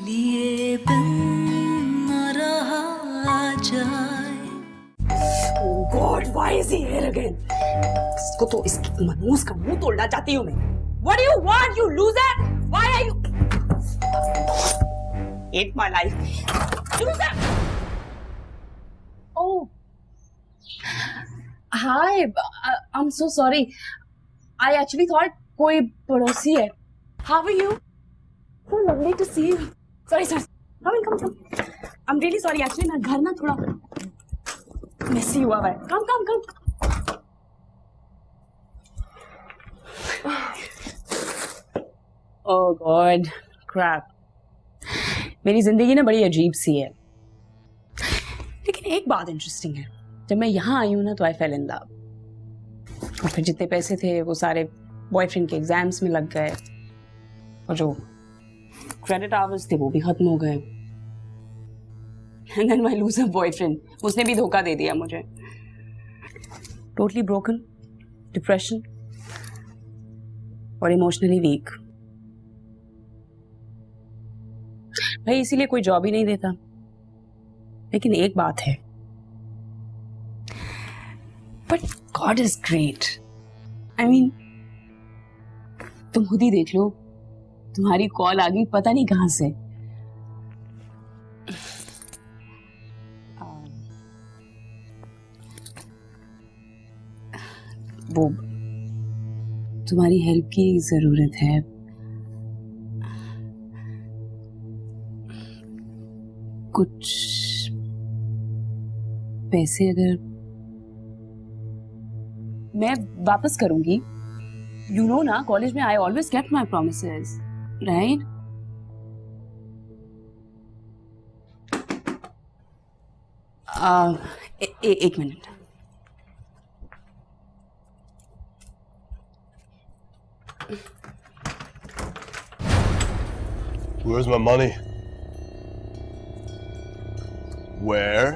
लिए बिन न रहा जाए। Oh God, why is he here again? इसको तो इसकी मनूस का मुंह तोड़ना चाहती हूँ मैं। What do you want, you loser? Why are you? Hate my life, loser. Oh, hi. I'm so sorry. I actually thought कोई पड़ोसी है. How are you? So lovely to see you. Sorry. Come. I'm really sorry. Actually, ना घर ना थोड़ा messy हुआ है. Come. Oh God, crap. मेरी जिंदगी ना बड़ी अजीब सी है. लेकिन एक बात इंटरेस्टिंग है. जब मैं यहाँ आई हूँ ना तो I fell in love. और फिर जितने पैसे थे वो सारे बॉयफ्रेंड के एग्जाम्स में लग गए और जो क्रेडिट आवर्स थे वो भी खत्म हो गए. And then my loser boyfriend, उसने भी धोखा दे दिया मुझे. टोटली ब्रोकन, डिप्रेशन और इमोशनली वीक. भाई इसीलिए कोई जॉब ही नहीं देता. लेकिन एक बात है, but God is great. I mean तुम खुद ही देख लो, तुम्हारी कॉल आ गई पता नहीं कहां से. वो तुम्हारी हेल्प की जरूरत है. कुछ पैसे अगर मैं वापस करूंगी. यू नो ना, कॉलेज में I always kept my promises, right? एक minute. Where's my money? Where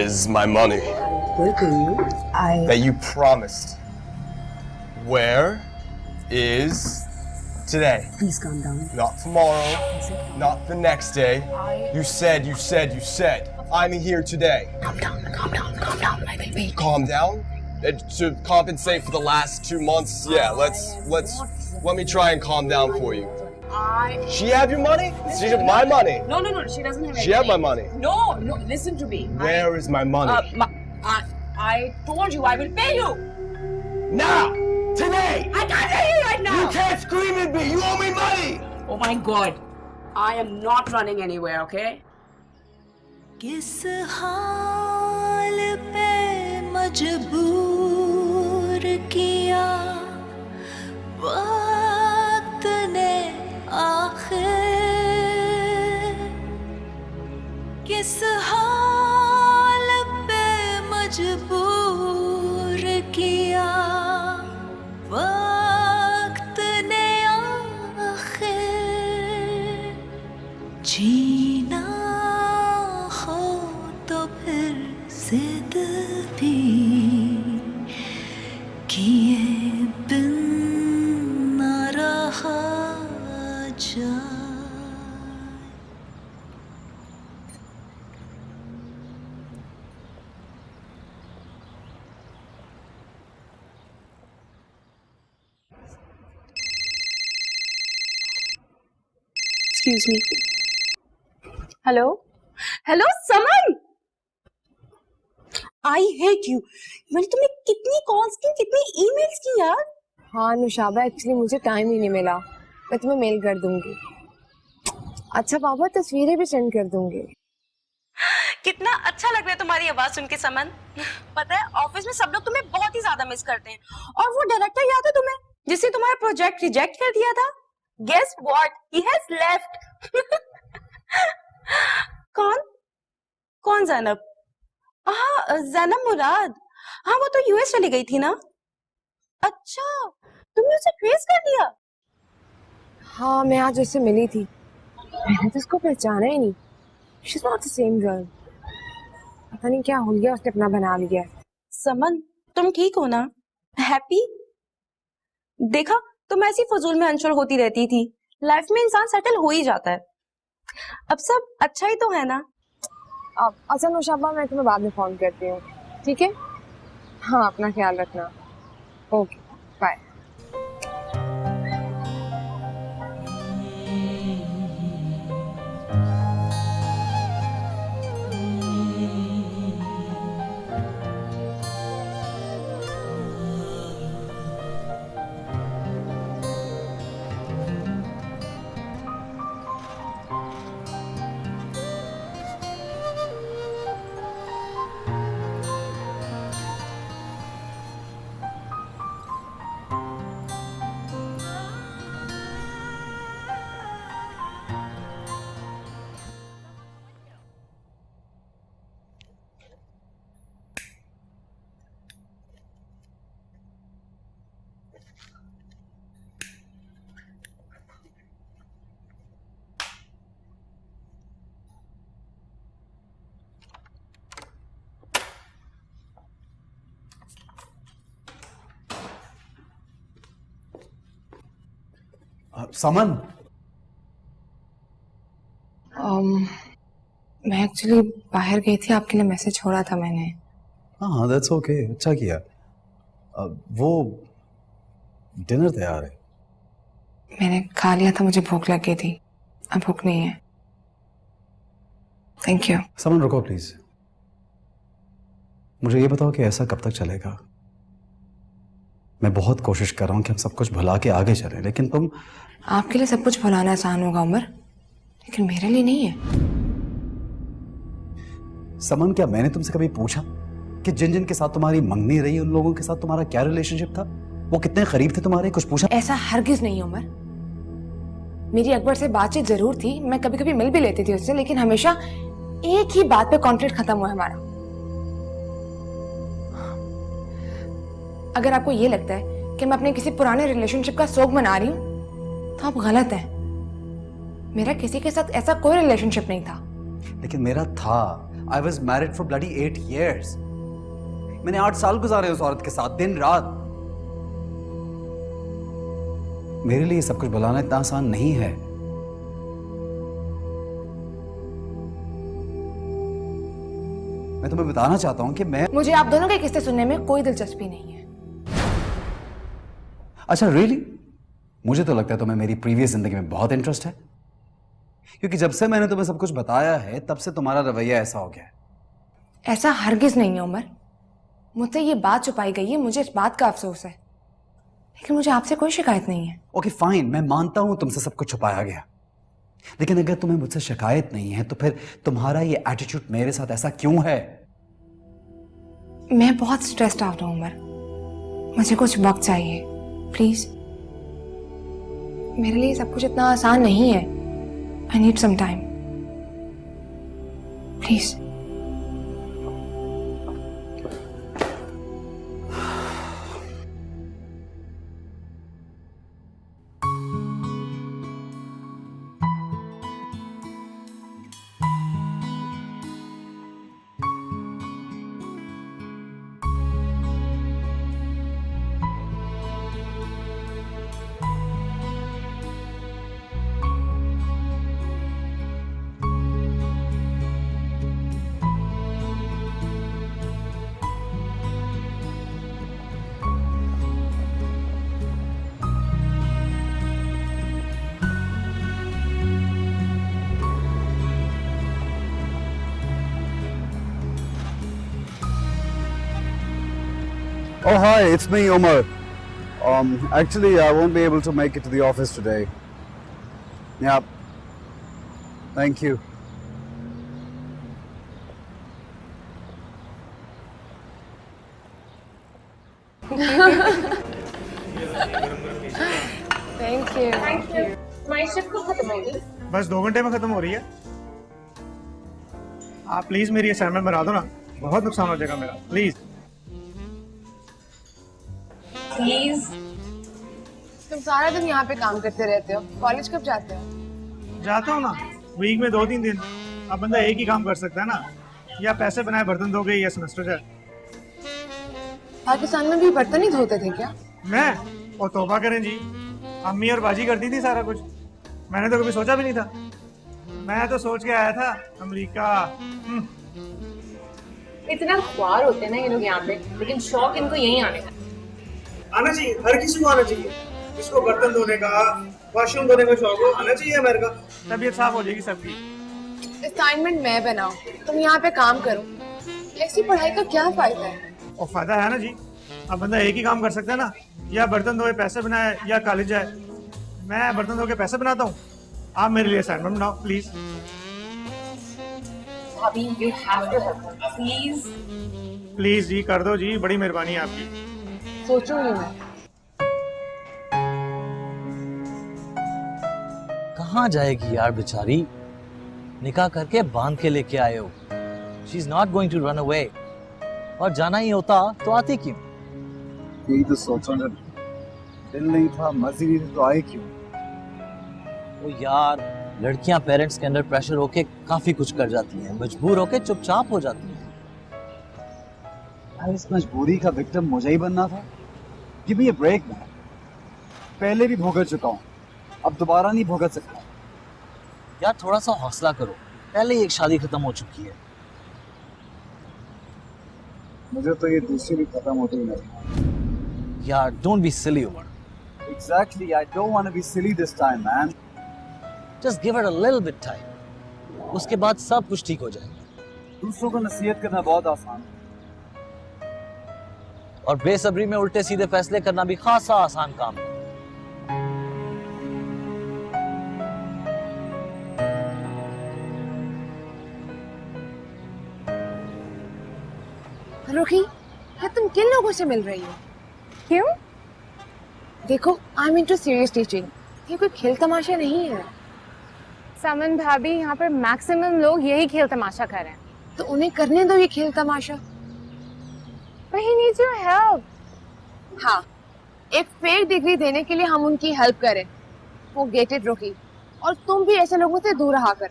is my money? will pay you. That you promised. Where is today? Please calm down. Not tomorrow, not the next day. You said. I'm here today. Calm down. I will pay. Calm down? To compensate for the last 2 months? Yeah, let me try and calm down for you. She have your money? She have my money. No, she doesn't have She have my money. No, listen to me. Where is my money? I told you I will pay you. Now! Today! I can't hear you right now. You can't scream at me! You owe me money! Oh my God. I am not running anywhere, okay? किस हाल पे मजबूर किया वक्त ने आखिर. किस हाल पे मजबूर किया वक्त ने आखिर. जीना हो तो फिर जिद भी किए बिन न रहा जाए. Excuse me. Hello, Saman. I hate you. मैंने तुम्हें कितनी कॉल्स की, कितनी ईमेल्स की यार. हाँ नुशाबा, एक्चुअली मुझे टाइम ही नहीं मिला. मैं तुम्हें मेल कर दूंगी. अच्छा पापा, तस्वीरें भी सेंड कर दूंगी. कितना अच्छा लग रहा है तुम्हारी आवाज सुन के समन. पता है ऑफिस में सब लोग तुम्हें बहुत ही ज्यादा मिस करते हैं. और वो डायरेक्टर याद है तुम्हें जिसने तुम्हारा प्रोजेक्ट रिजेक्ट कर दिया था? Guess what, he has left. कौन ज़ैनब? हाँ ज़ैनब मुराद. हाँ वो तो यूएस चली गई थी ना. अच्छा तुमने उसे ट्रेस कर दिया? हाँ मैं आज उससे मिली थी. मैंने तो उसको पहचाना ही नहीं. She's not the same girl. पता नहीं क्या हो गया, उसने अपना बना लिया. समन तुम ठीक हो ना? हैप्पी? देखा, तुम ऐसी फजूल में अंचल होती रहती थी। लाइफ में इंसान सेटल हो ही जाता है। अब सब अच्छा ही तो है ना? अच्छा नौशाबा, मैं तुम्हें बाद में फोन करती हूँ, ठीक है? हाँ, अपना ख्याल रखना। Okay, bye. समन, मैं एक्चुअली बाहर गई थी, आपके लिए मैसेज छोड़ा था मैंने। हाँ दैट्स ओके, अच्छा किया। वो डिनर तैयार है। मैंने खा लिया था, मुझे भूख लग गई थी, अब भूख नहीं है। Thank you. समन रुको प्लीज, मुझे ये बताओ कि ऐसा कब तक चलेगा? मैं बहुत कोशिश कर रहा हूँ कि हम सब कुछ भुला के आगे चलें, लेकिन तुम। आपके लिए सब कुछ भुलाना आसान होगा उमर, लेकिन मेरे लिए नहीं है। समन, क्या मैंने तुमसे कभी पूछा कि जिन जिन के साथ तुम्हारी मंगनी रही उन लोगों के साथ तुम्हारा क्या रिलेशनशिप था? वो कितने करीब थे तुम्हारे? कुछ पूछा? ऐसा हरगिज नहीं उमर। मेरी अकबर से बातचीत जरूर थी, मैं कभी कभी मिल भी लेती थी उससे, लेकिन हमेशा एक ही बात पे कॉन्फ्लिक्ट खत्म हुआ हमारा। अगर आपको ये लगता है कि मैं अपने किसी पुराने रिलेशनशिप का शोक मना रही हूँ तो आप गलत हैं। मेरा किसी के साथ ऐसा कोई रिलेशनशिप नहीं था। लेकिन मेरा था। I was married for bloody 8 years. मैंने 8 साल गुजारे उस औरत के साथ, दिन रात। मेरे लिए सब कुछ बुलाना इतना आसान नहीं है। मैं तुम्हें बताना चाहता हूं कि मुझे आप दोनों के किस्से सुनने में कोई दिलचस्पी नहीं है। अच्छा रियली? मुझे तो लगता है तुम्हें मेरी प्रीवियस जिंदगी में बहुत इंटरेस्ट है, क्योंकि जब से मैंने तुम्हें सब कुछ बताया है तब से तुम्हारा रवैया ऐसा हो गया है। ऐसा हरगिज नहीं है उमर, मुझसे ये बात छुपाई गई है, मुझे इस बात का अफसोस है, लेकिन मुझे आपसे कोई शिकायत नहीं है। ओके फाइन, मैं मानता हूं तुमसे सब कुछ छुपाया गया, लेकिन अगर तुम्हें मुझसे शिकायत नहीं है तो फिर तुम्हारा ये एटीट्यूड मेरे साथ ऐसा क्यों है? मैं बहुत स्ट्रेस्ड आउट हूं उमर, मुझे कुछ वक्त चाहिए प्लीज। मेरे लिए सब कुछ इतना आसान नहीं है। I need some time please. Oh hi, it's me, Omar. Actually, I won't be able to make it to the office today. Yeah. Thank you. Thank you. बस 2 घंटे में खत्म हो रही है। आप प्लीज मेरी असाइनमेंट बना दो ना, बहुत नुकसान हो जाएगा मेरा, प्लीज। तुम सारा दिन यहाँ पे काम करते रहते हो, कॉलेज कब जाते हो? जाता हूँ ना, वीक में 2-3 दिन। अब बंदा एक ही काम कर सकता है ना, या पैसे बनाए बर्तन धो गए या सेमेस्टर जाए। पाकिस्तान में भी बर्तन ही धोते थे क्या? मैं और तौबा करें जी, अम्मी और बाजी करती थी सारा कुछ, मैंने तो कभी सोचा भी नहीं था। मैं तो सोच के आया था अमेरिका। इतना ख्वार होते हैं ना ये लोग यहाँ पे, लेकिन शौक इनको यहीं आने का। आना चाहिए, हर किसी को आना चाहिए। जिसको बर्तन धोने का, वॉशरूम धोने का शौक हो, आना चाहिए अमेरिका। तबीयत साफ हो जाएगी सबकी। असाइनमेंट मैं बनाऊं, तुम यहाँ पे काम करो, ऐसी पढ़ाई का क्या फायदा है? और फायदा है ना जी, अब बंदा एक ही काम कर सकता है ना, या बर्तन धोए पैसे बनाए या कॉलेज जाए। मैं बर्तन धो के पैसे बनाता हूँ, आप मेरे लिए असाइनमेंट बनाओ प्लीज। भाभी you have to help please. Please जी, कर दो जी, बड़ी मेहरबानी है आपकी। सोचूंगी मैं। कहाँ जाएगी यार बेचारी, निकाह करके बांध के लेके आए हो। She is not going to run away, और जाना ही होता तो आती क्यों? यही तो सोचो ना, दिल नहीं था, मर्जी नहीं थी तो आए क्यों? तो यार लड़कियां पेरेंट्स के अंडर प्रेशर होके काफी कुछ कर जाती हैं, मजबूर होके चुपचाप हो जाती हैं। यार इस मजबूरी का विक्टिम मुझे ही बनना था? Give me a break man, पहले भी भुगत चुका हूँ, अब दोबारा नहीं भुगत सकता। यार थोड़ा सा हौसला करो, पहले ही एक शादी खत्म हो चुकी है। मुझे तो ये दूसरी भी खत्म होती नहीं। यार don't be silly Umar, Exactly, I don't want to be silly this time, man. Just give it a little bit time, उसके बाद सब कुछ ठीक हो जाएगा। दूसरों को नसीहत करना बहुत आसान है। और बेसब्री में उल्टे सीधे फैसले करना भी खासा आसान काम है। रुखी, ये तुम किन लोगों से मिल रही हो? क्यों? देखो, I am into serious teaching, ये कोई खेल तमाशा नहीं है। समन भाभी, यहाँ पर मैक्सिमम लोग यही खेल तमाशा कर रहे हैं। तो उन्हें करने दो ये खेल तमाशा। But he needs your help. हाँ, एक फेक डिग्री देने के लिए हम उनकी हेल्प करें, वो गेट इट रुखी। और तुम भी ऐसे लोगों से दूर रहा कर।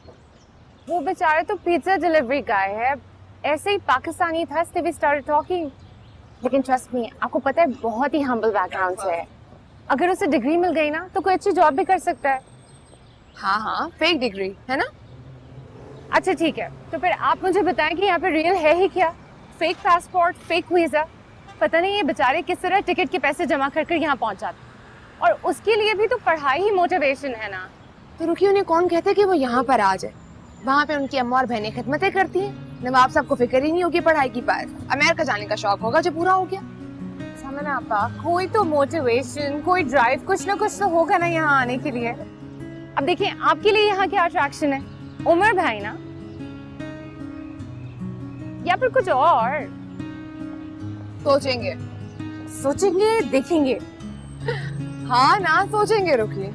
वो बेचारे तो पिज्जा डिलीवरी गाय है, ऐसे ही पाकिस्तानी था, so we started talking. लेकिन ट्रस्ट मी, आपको पता है बहुत ही हम्बल बैकग्राउंड से है। अगर उसे डिग्री मिल गई ना तो कोई अच्छी जॉब भी कर सकता है। हाँ हाँ, फेक डिग्री है ना? अच्छा ठीक है, तो फिर आप मुझे बताएं कि यहाँ पे रियल है ही क्या? फेक पासपोर्ट, फेक वीजा, पता नहीं ये बेचारे किस तरह टिकट के पैसे जमा कर कर यहाँ पहुँच जाते। और उसके लिए भी तो पढ़ाई ही मोटिवेशन है ना। तो रुखी, उन्हें कौन कहते कि वो यहाँ पर आ जाए? वहाँ पे उनकी अम्मा और बहनें खिदमतें करती हैं। नवाब साहब को फिक्र ही नहीं होगी पढ़ाई की, पास अमेरिका जाने का शौक होगा जो पूरा हो गया। समझ आपा, कोई तो मोटिवेशन, कोई ड्राइव, कुछ ना कुछ तो होगा ना यहाँ आने के लिए। अब देखिए, आपके लिए यहाँ क्या अट्रैक्शन है? उमर भाई ना, या फिर कुछ और? सोचेंगे सोचेंगे, देखेंगे। हाँ ना, सोचेंगे रुखी।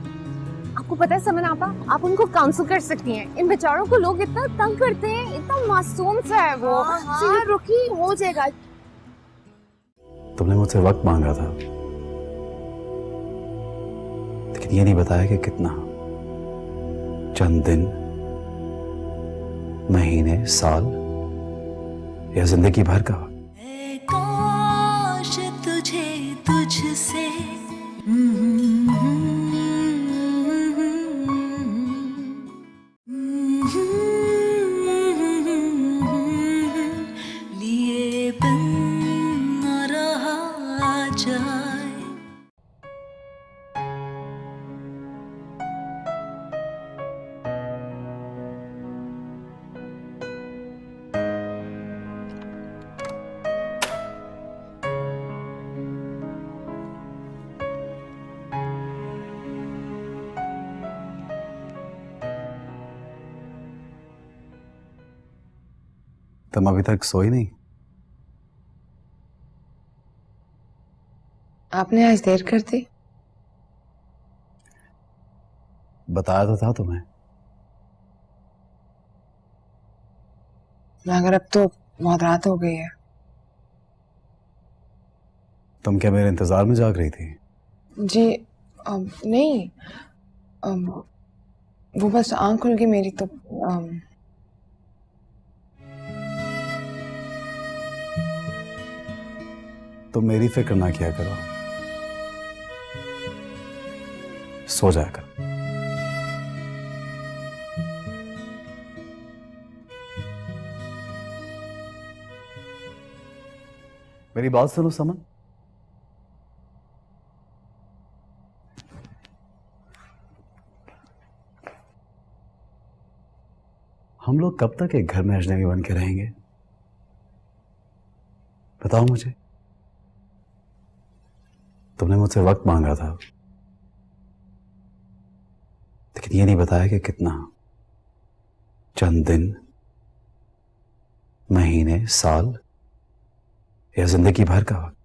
आपको पता है समन आपा, आप उनको काउंसिल कर सकती हैं। इन बेचारों को लोग इतना तंग करते हैं, इतना मासूम सा है वो। हाँ रुखी, हो जाएगा। तुमने मुझसे वक्त मांगा था, लेकिन ये नहीं बताया कि कितना। चंद दिन, महीने, साल या जिंदगी भर का? ऐ काश तुझे तुझसे लिए बिन न रहा जाए। तुम अभी तक सोई नहीं? आपने आज देर कर दी। बताया तो था तुम्हें। मगर अब तो बहुत रात हो गई है। तुम क्या मेरे इंतजार में जाग रही थी? जी नहीं, वो बस आंख खुल गई मेरी तो तुम मेरी फिक्र ना किया करो, सो जाया कर। मेरी बात सुनो समन, हम लोग कब तक एक घर में अजनबी बन के रहेंगे? बताओ मुझे। तुमने मुझसे वक्त मांगा था, लेकिन ये नहीं बताया कि कितना। चंद दिन, महीने, साल या जिंदगी भर का वक्त?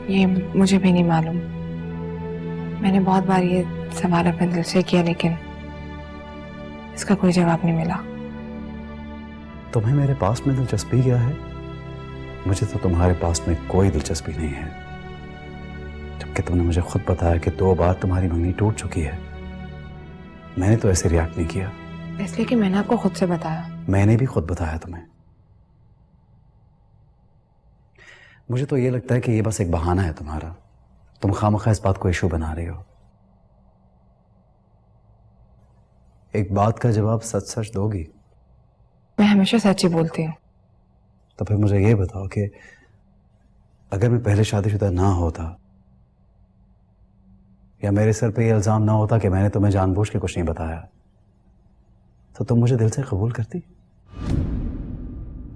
ये मुझे भी नहीं मालूम। मैंने बहुत बार ये सवाल अपने दिल से किया, लेकिन इसका कोई जवाब नहीं मिला। तुम्हें मेरे पास में दिलचस्पी क्या है? मुझे तो तुम्हारे पास में कोई दिलचस्पी नहीं है, जबकि तुमने मुझे खुद बताया कि 2 बार तुम्हारी मंगनी टूट चुकी है। मैंने तो ऐसे रिएक्ट नहीं किया। इसलिए कि मैंने आपको खुद से बताया। मैंने भी खुद बताया तुम्हें। मुझे तो ये लगता है कि ये बस एक बहाना है तुम्हारा। तुम खामखा इस बात को इशू बना रही हो। एक बात का जवाब सच सच दोगी? मैं हमेशा सच ही बोलती हूँ। तो फिर मुझे ये बताओ कि अगर मैं पहले शादीशुदा ना होता, या मेरे सर पे ये इल्जाम ना होता कि मैंने तुम्हें जानबूझ के कुछ नहीं बताया, तो तुम मुझे दिल से कबूल करती?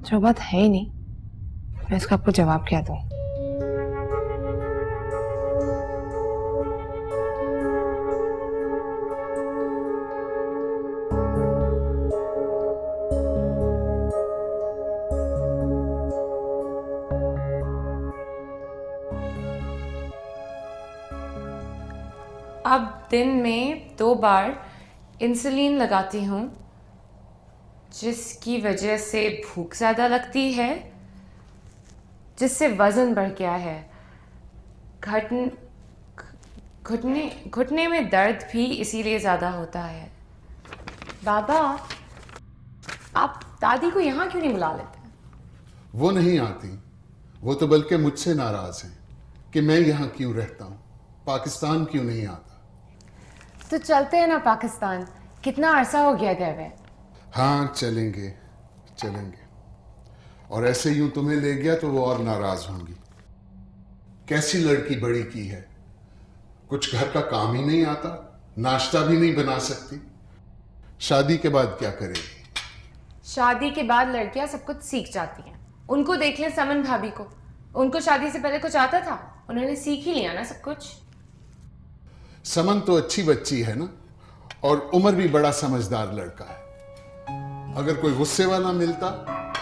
जो बात है ही नहीं, मैं इसका आपको जवाब क्या दूं? अब दिन में 2 बार इंसुलिन लगाती हूँ, जिसकी वजह से भूख ज़्यादा लगती है, जिससे वज़न बढ़ गया है। घुटने में दर्द भी इसीलिए ज़्यादा होता है। बाबा, आप दादी को यहाँ क्यों नहीं बुला लेते? वो नहीं आती, वो तो बल्कि मुझसे नाराज हैं कि मैं यहाँ क्यों रहता हूँ, पाकिस्तान क्यों नहीं आता। तो चलते हैं ना पाकिस्तान, कितना अरसा हो गया गए हुए। हाँ चलेंगे चलेंगे, और ऐसे यूं तुम्हें ले गया तो वो और नाराज होंगी। कैसी लड़की बड़ी की है, कुछ घर का काम ही नहीं आता, नाश्ता भी नहीं बना सकती। शादी के बाद क्या करेगी? शादी के बाद लड़कियां सब कुछ सीख जाती हैं। उनको देख लें समन भाभी को, उनको शादी से पहले कुछ आता था? उन्होंने सीख ही लिया ना सब कुछ। समन तो अच्छी बच्ची है ना, और उमर भी बड़ा समझदार लड़का है। अगर कोई गुस्से वाला मिलता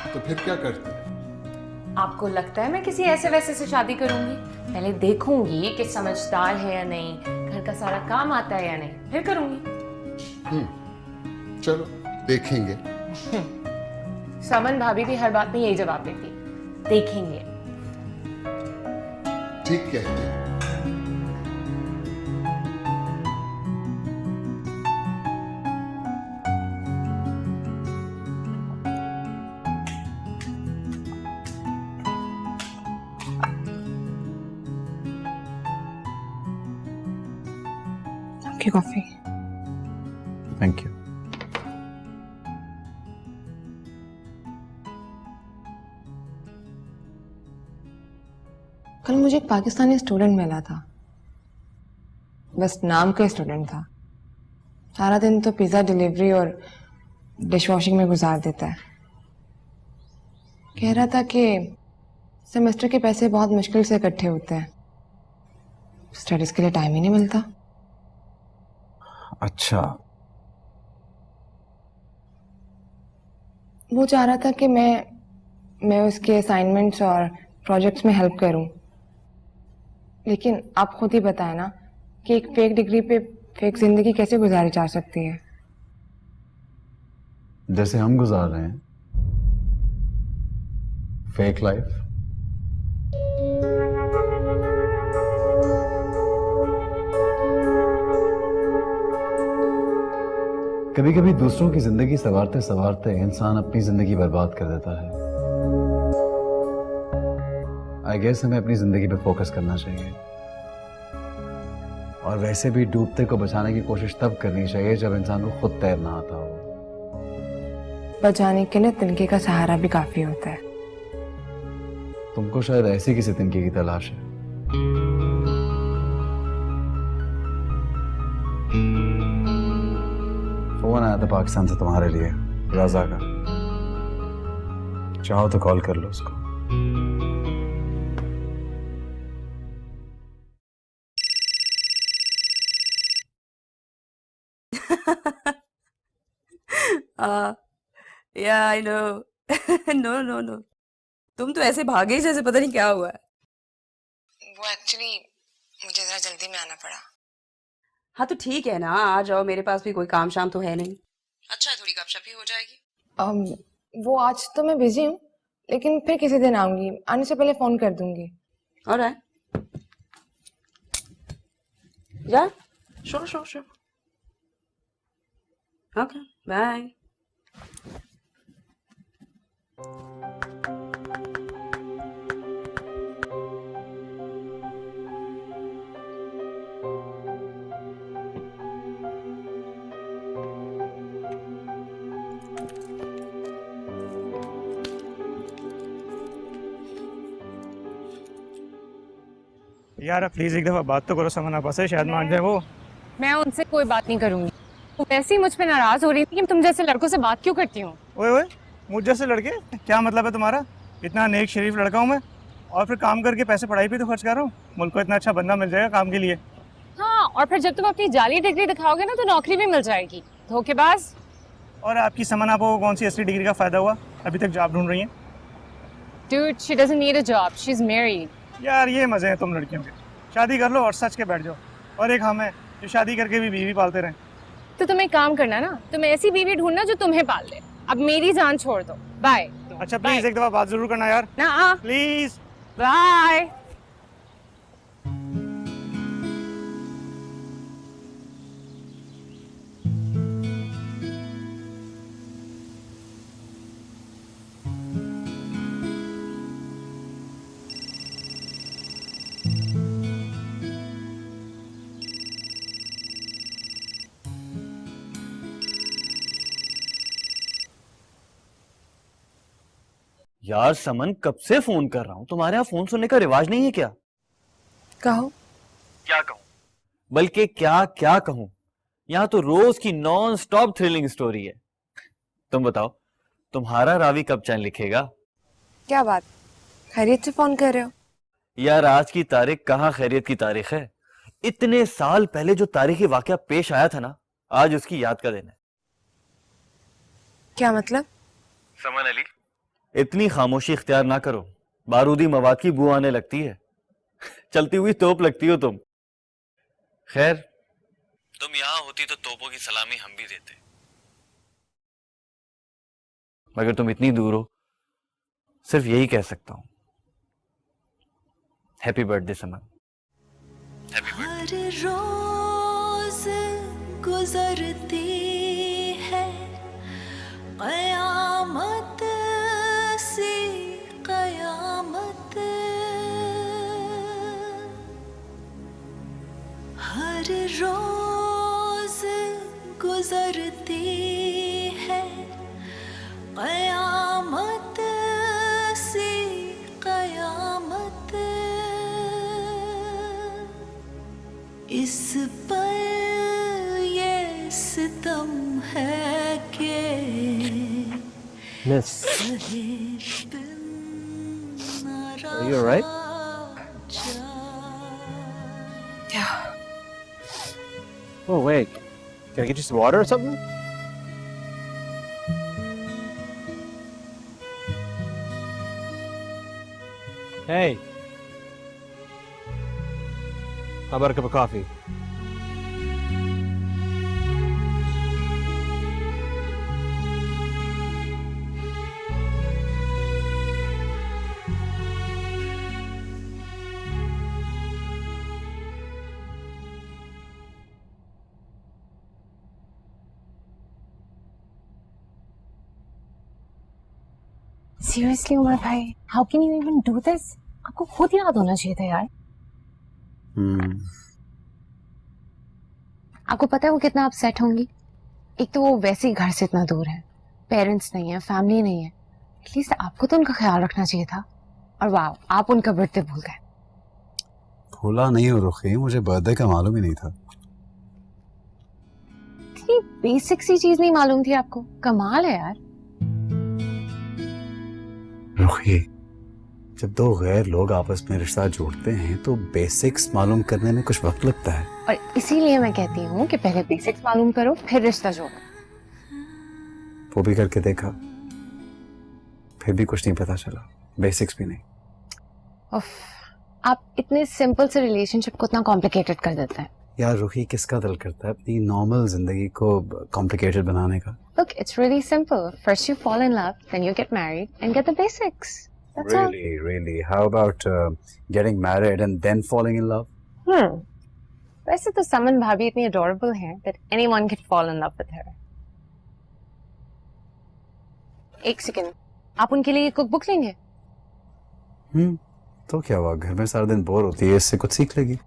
तो फिर क्या करती? आपको लगता है मैं किसी ऐसे वैसे से शादी करूंगी? पहले देखूंगी कि समझदार है या नहीं, घर का सारा काम आता है या नहीं, फिर करूंगी। चलो देखेंगे। समन भाभी भी हर बात में यही जवाब देती है, देखेंगे। ठीक कहते हैं। की कॉफी। Thank you. कल मुझे एक पाकिस्तानी स्टूडेंट मिला था, बस नाम का स्टूडेंट था। सारा दिन तो पिज्जा डिलीवरी और डिश वॉशिंग में गुजार देता है। कह रहा था कि सेमेस्टर के पैसे बहुत मुश्किल से इकट्ठे होते हैं, स्टडीज के लिए टाइम ही नहीं मिलता। अच्छा, वो चाह रहा था कि मैं उसके असाइनमेंट्स और प्रोजेक्ट्स में हेल्प करूं, लेकिन आप खुद ही बताएं ना कि एक फेक डिग्री पे फेक जिंदगी कैसे गुजारी जा सकती है। जैसे हम गुजार रहे हैं, फेक लाइफ। कभी कभी दूसरों की जिंदगी संवारते संवारते इंसान अपनी जिंदगी बर्बाद कर देता है। आई गेस हमें अपनी जिंदगी पे फोकस करना चाहिए। और वैसे भी डूबते को बचाने की कोशिश तब करनी चाहिए जब इंसान को खुद तैरना आता हो। बचाने के लिए तिनके का सहारा भी काफी होता है। तुमको शायद ऐसी किसी तिनके की तलाश है। फोन आया था पाकिस्तान से तुम्हारे लिए, रजा का। चाहो तो कॉल कर लो उसको। Yeah I know. No no no, तुम तो ऐसे भागे जैसे पता नहीं क्या हुआ है। वो एक्चुअली मुझे जरा जल्दी में आना पड़ा। हाँ तो ठीक है ना, आ जाओ, मेरे पास भी कोई काम शाम तो है नहीं। अच्छा है, थोड़ी गपशप ही हो जाएगी। वो आज तो मैं बिजी हूँ, लेकिन फिर किसी दिन आऊंगी। आने से पहले फोन कर दूंगी। Alright, yeah sure sure sure. Okay, bye. यार प्लीज एक दफा बात तो करो समन आपा से, शायद मान जाए वो। मैं उनसे कोई बात नहीं करूंगी। वो वैसे ही मुझ पे नाराज हो रही थी कि तुम जैसे लड़कों से बात क्यों करती हो। ओए ओए, मुझ जैसे लड़के? क्या मतलब है तुम्हारा? इतना नेक शरीफ लड़का हूँ मैं, और फिर काम करके पैसे पढ़ाई पे तो खर्च कर रहा हूँ। मुल्क को इतना अच्छा बंदा मिल जाएगा काम के लिए। हाँ, और फिर जब तुम अपनी जाली डिग्री दिखाओगे ना तो नौकरी भी मिल जाएगी। धोखेबाज। और आपकी समन आपा को कौन सी असली डिग्री का फायदा हुआ? अभी तक जॉब ढूंढ रही हैं। Dude, she doesn't need a job. She's married. यार ये मजे हैं तुम लड़कियों के। शादी कर लो और सच के बैठ जाओ। और एक हम है जो शादी करके भी बीवी पालते रहे। तो तुम एक काम करना ना, तुम ऐसी बीवी ढूंढना जो तुम्हें पाल ले। अब मेरी जान छोड़ दो। बाय। अच्छा प्लीज एक दफा बात जरूर करना यार। ना प्लीज। बाय। यार समन, कब से फोन कर रहा हूं, तुम्हारे यहाँ फोन सुनने का रिवाज नहीं है क्या? कहो। क्या कहूं? बल्कि क्या क्या कहूं, यहाँ तो रोज की नॉन स्टॉप थ्रिलिंग स्टोरी है। तुम बताओ, तुम्हारा रावी कब चैन लिखेगा? क्या बात, खैरियत से फोन कर रहे हो? यार आज की तारीख कहाँ खैरियत की तारीख है। इतने साल पहले जो तारीखी वाकया पेश आया था ना, आज उसकी याद का दिन है। क्या मतलब? समन अली, इतनी खामोशी इख्तियार ना करो, बारूदी मवाद की बू आने लगती है। चलती हुई तोप लगती हो तुम। खैर, तुम यहां होती तो तोपों की सलामी हम भी देते, मगर तुम इतनी दूर हो, सिर्फ यही कह सकता हूं, हैप्पी बर्थडे समन। हर रोज गुजरती है कयामत सी कयामत, हर रोज गुजरती है कयामत सी कयामत, इस पर ये सितम है कि Miss, are you alright? Yeah. Oh wait, can I get you some water or something? Hey, how about a cup of coffee? Seriously, Umar भाई, how can you even do this? आपको खुद याद होना चाहिए था यार। आपको पता है वो कितना अपसेट होंगी? एक तो वो वैसे ही घर से इतना दूर है, पेरेंट्स नहीं है, फैमिली नहीं है, एटलीस्ट आपको तो उनका ख्याल रखना चाहिए था। और वाह, आप उनका बर्थडे भूल गए। भूला नहीं हो रुखी, मुझे बर्थडे का मालूम ही नहीं था। इतनी बेसिक सी चीज नहीं मालूम थी आपको? कमाल है यार। रुखी, जब दो गैर लोग आपस में रिश्ता जोड़ते हैं तो बेसिक्स मालूम करने में कुछ वक्त लगता है। और इसीलिए मैं कहती हूँ कि पहले बेसिक्स मालूम करो फिर रिश्ता जोड़ो। वो भी करके देखा, फिर भी कुछ नहीं पता चला, बेसिक्स भी नहीं। उफ, आप इतने सिंपल से रिलेशनशिप को इतना कॉम्प्लिकेटेड कर देते हैं। यार रुखी, किसका दिल करता है अपनी नॉर्मल जिंदगी को कॉम्प्लिकेटेड बनाने का? Look, it's really simple. First you fall in love, then you get married and get the basics. That's all. Really? How about getting married and then falling in love? वैसे तो समन भाभी इतनी adorable हैं that anyone can fall in love with her. एक second, आप उनके लिए cook book लेंगे? तो क्या हुआ, घर में सारा दिन बोर होती है, इससे कुछ सीख लेगी।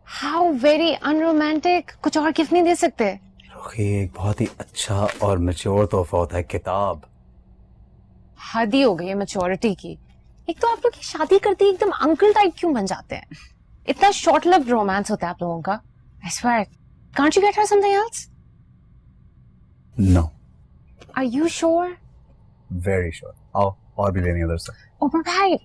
How very unromantic. कुछ और गिफ्ट नहीं दे सकते? रुखी, एक बहुत ही अच्छा और मैच्योर तोहफा होता है किताब। हद ही हो गई है मैच्योरिटी की। एक तो आप लोग की शादी करते ही एकदम अंकल टाइप क्यों बन जाते हैं? इतना शॉर्ट लिव्ड रोमांस होता है आप लोगों का। I swear, can't you get her something else? No. Are you sure? Very sure. आओ, और भी लेनी है उधर से। ओमर भाई,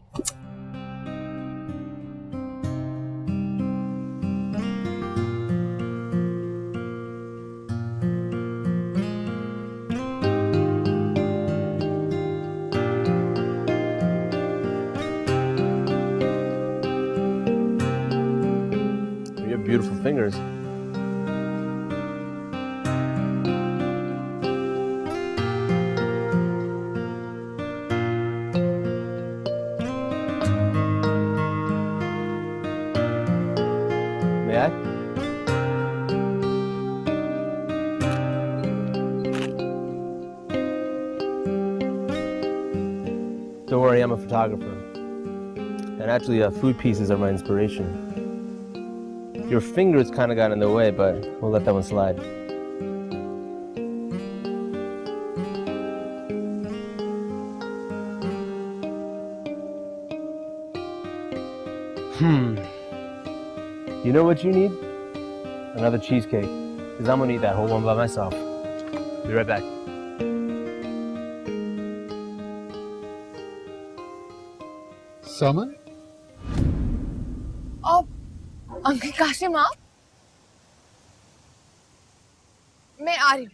You have beautiful fingers. May I? Don't worry, I'm a photographer. And actually, food pieces are my inspiration. Your fingers kind of got in the way, but we'll let that one slide. You know what you need? Another cheesecake. Because I'm going to eat that whole one by myself. Be right back. समन, uncle Qasim आप? मैं आ रही हूँ।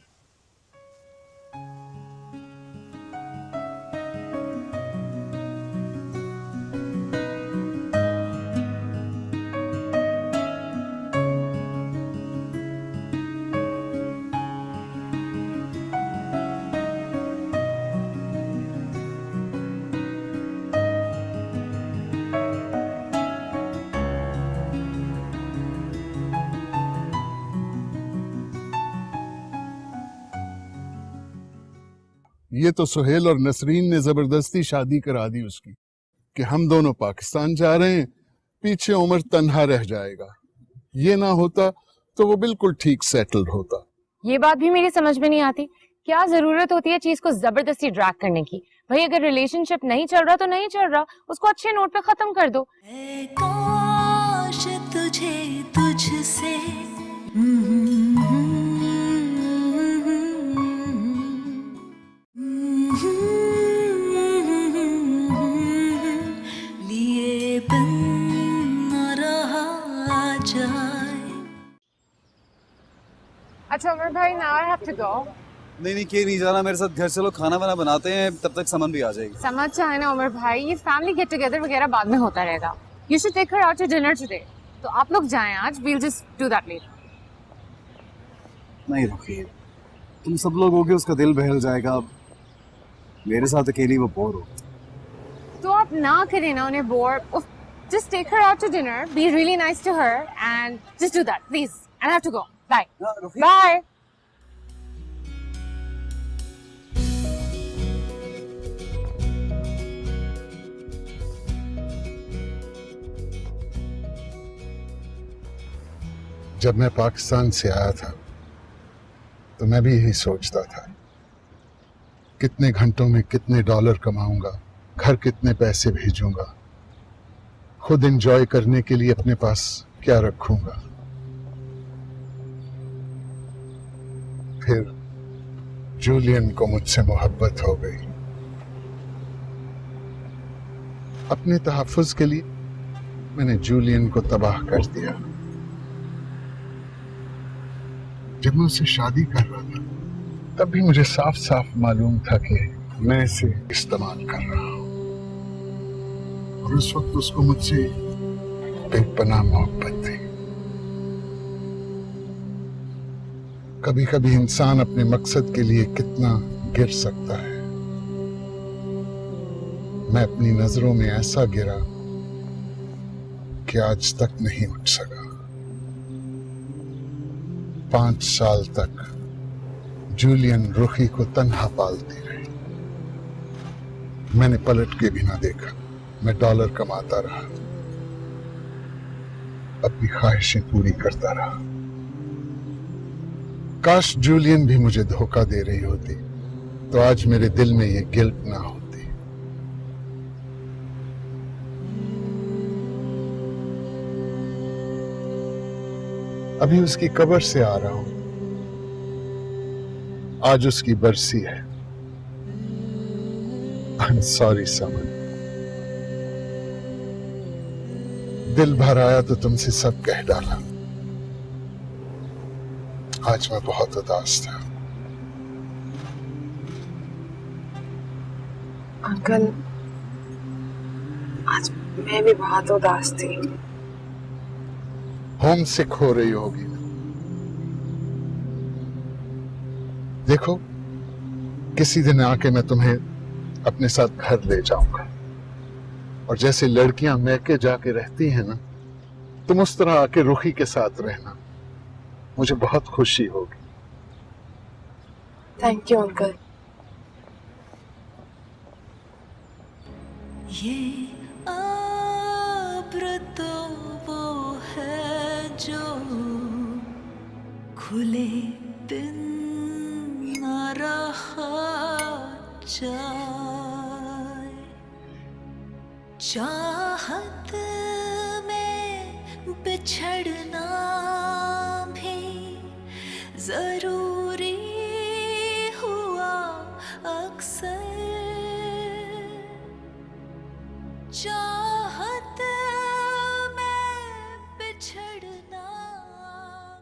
ये तो सुहेल और नसरीन ने जबरदस्ती शादी करा दी उसकी कि हम दोनों पाकिस्तान जा रहे हैं, पीछे उमर तन्हा रह जाएगा। ये ना होता तो वो बिल्कुल ठीक सेटल्ड होता। ये बात भी मेरी समझ में नहीं आती, क्या जरूरत होती है चीज को जबरदस्ती ड्रैग करने की? भाई अगर रिलेशनशिप नहीं चल रहा तो नहीं चल रहा, उसको अच्छे नोट पे खत्म कर दो। काश तुझे तुझसे लिए बिन न रहा जाए। अच्छा उमर भाई, now I have to go. नहीं, के नहीं जाना मेरे साथ, घर चलो, खाना वाना बनाते हैं, तब तक समन भी आ जाएगी। समझ चाहे ना उमर भाई, ये फैमिली गेट टुगेदर वगैरह बाद में होता रहेगा। You should take her out to dinner today. तो आप लोग जाएं आज, we'll just do that later. नहीं रुखी, तुम सब लोग होगे उसका दिल बहल जाएगा, मेरे साथ अकेली वो बोर हो। तो आप ना करें ना उन्हें bore. Just take her out to dinner, be really nice to her and just do that, please. I have to go. Bye. Bye. जब मैं पाकिस्तान से आया था तो मैं भी यही सोचता था, कितने घंटों में कितने डॉलर कमाऊंगा, घर कितने पैसे भेजूंगा, खुद एंजॉय करने के लिए अपने पास क्या रखूंगा। फिर जूलियन को मुझसे मोहब्बत हो गई। अपने तहफ्फुज के लिए मैंने जूलियन को तबाह कर दिया। जब मैं उससे शादी कर रहा था तब भी मुझे साफ साफ मालूम था कि मैं इसे इस्तेमाल कर रहा हूं, और उस वक्त उसको मुझसे बेपनाह मोहब्बत थी। कभी कभी इंसान अपने मकसद के लिए कितना गिर सकता है। मैं अपनी नजरों में ऐसा गिरा कि आज तक नहीं उठ सका। 5 साल तक जूलियन रुखी को तन्हा पालती रही। मैंने पलट के भी ना देखा। मैं डॉलर कमाता रहा, अपनी ख्वाहिशें पूरी करता रहा। काश जूलियन भी मुझे धोखा दे रही होती तो आज मेरे दिल में ये गिल्ट ना होती। अभी उसकी कब्र से आ रहा हूं। आज उसकी बरसी है। आई एम सॉरी समन। दिल भर आया तो तुमसे सब कह डाला। आज मैं बहुत उदास था। अंकल, आज मैं भी बहुत उदास थी। होम सिक हो रही होगी। देखो, किसी दिन आके मैं तुम्हें अपने साथ घर ले जाऊंगा, और जैसे लड़कियां मैके जाके रहती हैं ना, तुम उस तरह आके रुखी के साथ रहना। मुझे बहुत खुशी होगी। Thank you uncle. ये अब्र तो वो है जो खुले बिन न रहा जाए। चाहत में बिछड़ना भी जरूरी हुआ अक्सर। चाहत में बिछड़ना।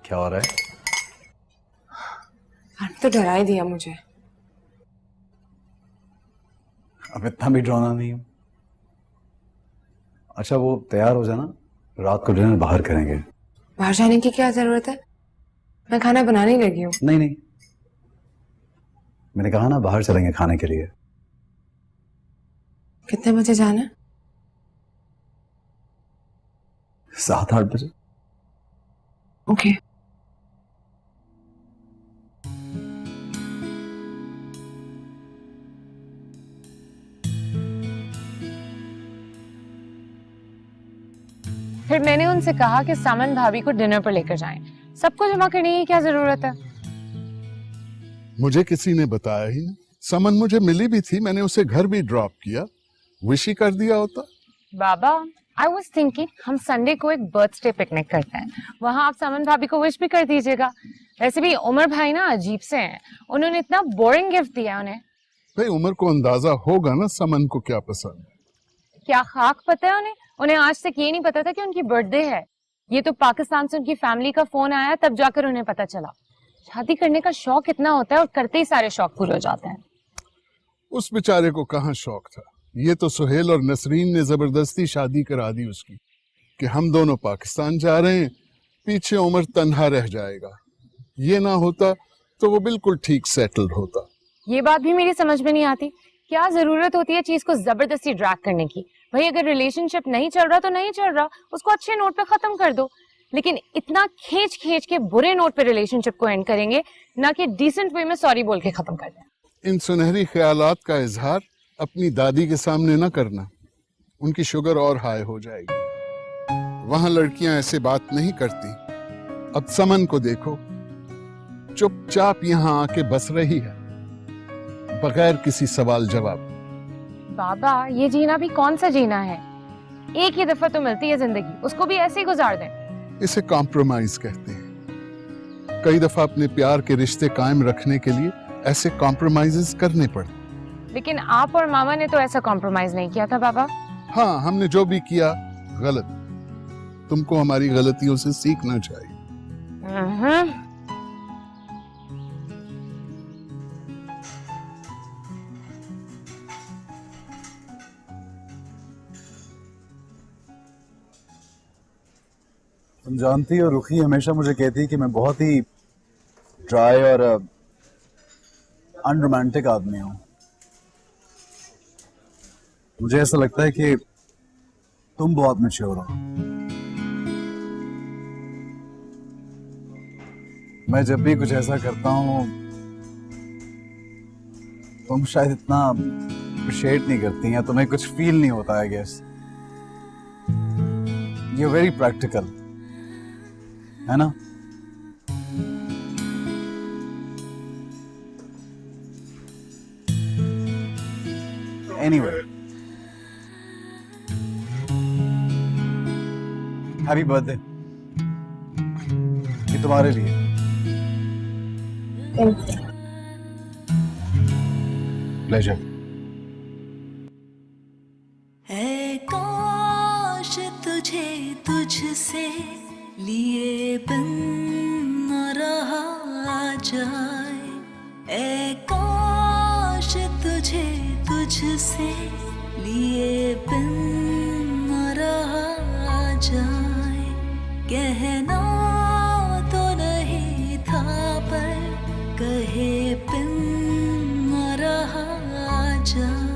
क्या हो रहा है? आपने तो डरा ही दिया मुझे। अब इतना भी डराना नहीं हूं। अच्छा, वो तैयार हो जाना, रात को डिनर बाहर करेंगे। बाहर जाने की क्या जरूरत है? मैं खाना बनाने ही लगी हूँ। नहीं नहीं, मैंने कहा ना बाहर चलेंगे खाने के लिए। कितने बजे जाना है? 7-8 बजे। ओके। फिर मैंने उनसे कहा कि सामन भाभी को डिनर पर लेकर जाएं। सबको जमा करने की क्या जरूरत है? मुझे किसी ने बताया ही नहीं। समन मुझे मिली भी थी, मैंने उसे घर भी ड्रॉप किया। विश ही कर दिया होता। बाबा, आई वॉज थिंकिंग हम संडे को एक बर्थडे पिकनिक करते हैं, वहां आप समन भाभी को विश भी कर दीजिएगा। वैसे भी उमर भाई ना अजीब से हैं, उन्होंने इतना बोरिंग गिफ्ट दिया उन्हें। भाई उमर को अंदाजा होगा ना समन को क्या पसंद है। क्या खाक पता है उन्हें? उन्हें आज तक ये नहीं पता था कि उनकी बर्थडे है। ये तो पाकिस्तान से उनकी फैमिली का फोन आया तब जाकर उन्हें पता चला। शादी करने का शौक इतना होता है और करते ही सारे शौक पूरे हो जाते हैं। उस बेचारे को कहाँ शौक था। ये तो सुहेल और नसरीन ने जबरदस्ती शादी करा दी उसकी कि हम दोनों पाकिस्तान जा रहे हैं, पीछे उमर तन्हा रह जाएगा। ये ना होता तो वो बिल्कुल ठीक सेटल्ड होता। ये बात भी मेरी समझ में नहीं आती। क्या जरूरत होती है चीज को जबरदस्ती ड्रैग करने की? भाई अगर रिलेशनशिप नहीं चल रहा तो नहीं चल रहा, उसको अच्छे नोट पे खत्म कर दो। लेकिन इतना खींच खींच के बुरे नोट पे रिलेशनशिप को एंड करेंगे, ना कि डिसेंट वे में सॉरी बोल के खत्म कर दें। इन सुनहरी ख्यालात का इजहार अपनी दादी के सामने ना करना, उनकी शुगर और हाई हो जाएगी। वहां लड़कियां ऐसे बात नहीं करती। अब समन को देखो, चुपचाप यहाँ आके बस रही है बगैर किसी सवाल जवाब। बाबा ये जीना भी कौन सा जीना है? एक ही दफा तो मिलती है जिंदगी, उसको भी ऐसे ही गुजार दें। इसे कॉम्प्रोमाइज कहते हैं। कई दफा अपने प्यार के रिश्ते कायम रखने के लिए ऐसे कॉम्प्रोमाइजेस करने पड़े। लेकिन आप और मामा ने तो ऐसा कॉम्प्रोमाइज नहीं किया था बाबा। हाँ, हमने जो भी किया गलत। तुमको हमारी गलतियों से सीखना चाहिए। तुम जानती हो रुखी हमेशा मुझे कहती है कि मैं बहुत ही ड्राई और अनरोमांटिक आदमी हूं। मुझे ऐसा लगता है कि तुम बहुत मैच्योर हो। मैं जब भी कुछ ऐसा करता हूं तुम शायद इतना अप्रिशिएट नहीं करती या तुम्हें कुछ फील नहीं होता। I guess you are very practical, है ना? Anyway, happy birthday. ये तुम्हारे लिए। प्लेजर। ऐ काश तुझे तुझसे लिए बिन न रहा जाए। ऐ काश तुझे तुझसे लिए बिन न रहा जाए। कहना तो नहीं था पर कहे बिन न रहा जाए।